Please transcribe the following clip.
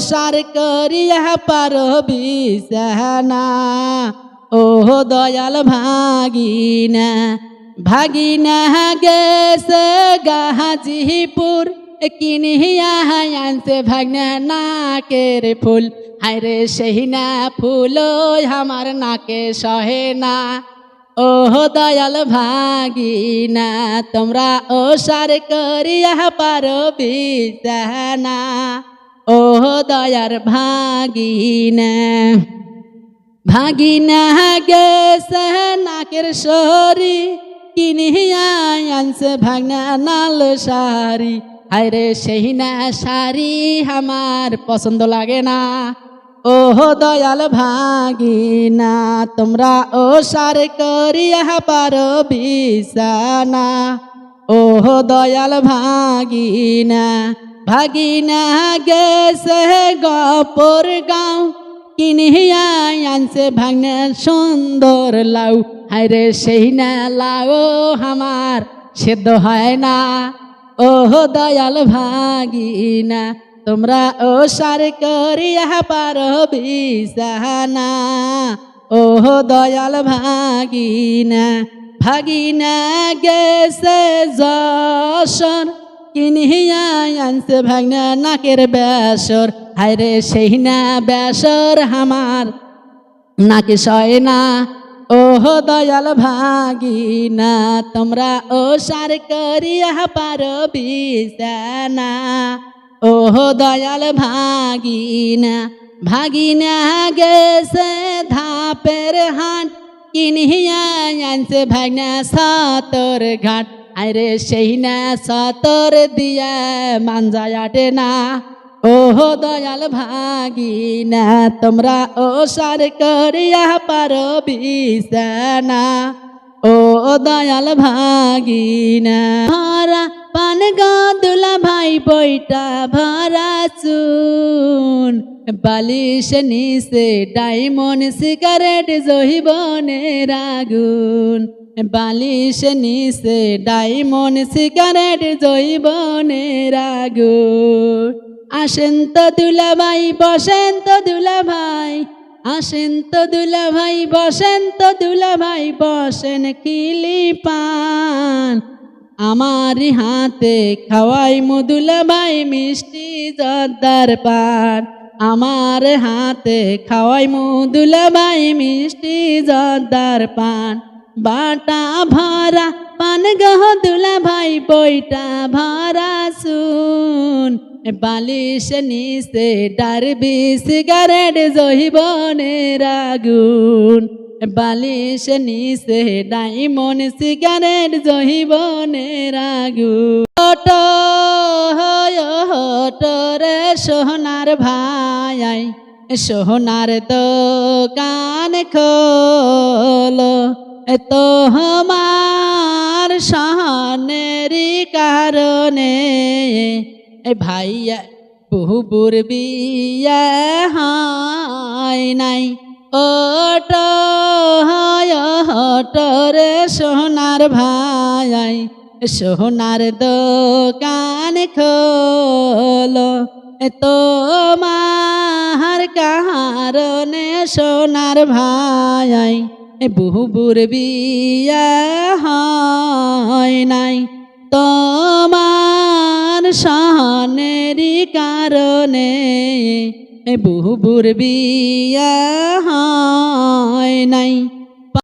সার করিয়া পারবিসানা ও দয়াল ভাগিনা ভাগিনা গেছে গাজীপুর কিনিয়া আনছে ভাগনা নাকের ফুল হায়রে সেই না ফুল আমার নাকে সহে না ও দয়াল ভাগিনা তোমরা ও সার করিয়া পারবিসানা ও দয়ার ভাগিনা ভাগিনা গেছে নাকের সরি কিনিয়া আনছে ভাগনা নাল শাড়ি হায়রে সেই না শাড়ি আমার পছন্দ লাগে না ও দয়াল ভাগিনা তোমরা ও সার করিয়া পারবিসানা ও দয়াল ভাগিনা ভাগিনা গেছে গপর গাঁও কিনিয়া আনছে ভাগনা সুন্দর লাউ হায়রে সেই না লাউ আমার সেদ্ধ হয় না ও দয়াল ভাগিনা তোমরা ও সার করিয়া পারবিসানা ও দয়াল ভাগিনা ভাগিনা গেছে যশোর কিনিয়া আনছে ভাগনা নাকের বেসর হায়রে সেই না বেসর আমার নাকে সয় না ও দয়াল ভাগিনা তোমরা ও সার করিয়া পারবিসানা ও দয়াল ভাগিনা ভাগিনা গেছে ধাপের হাট কিনিয়া আনছে ভাগনা সাতর ঘাট আরে সেই না সাতর দিয়া মানজায় আটে না ও দয়াল ভাগিনা তোমরা ও সার করিয়া পারবিসানা ও দয়াল ভাগিনা ভরা পান গদুলা ভাই বইটা ভরা চুন বালিশ নিচে ডায়মন্ড সিগারেট জহিবনের আগুন বালিশ নিচে ডায়মন্ড সিগারেট জহিবনের আগুন আসেন তো দুলাভাই বসেন তো দুলাভাই আসেন তো দুলাভাই বসেন তো দুলাভাই বসেন কিলি পান আমার হাতে খাওয়াই দুলাভাই মিষ্টি জর্দার পান আমার হাতে খাওয়াই দুলাভাই মিষ্টি জর্দার পান বাটা ভরা পান গহ দুলাভাই বইটা ভরা শুন বালিশ নিচে ডারবি সিগারেট জহিবনের আগুন বালিশ নিচে ডায়মন্ড সিগারেট জহিবনের আগুন রে সোনার ভাই সোনার দোকান খোলো তোমার সহনেরই কারণে ভাইয়া বহুবুর বিয়া হয় নাই রে সোনার ভাই সোনার দোকান খোলো তোমার কারণে সোনার ভাই বহুবুর বিয়া হয় নাই তোমার সহনেরই কারণে বহুবুর বিয়া হয় নাই।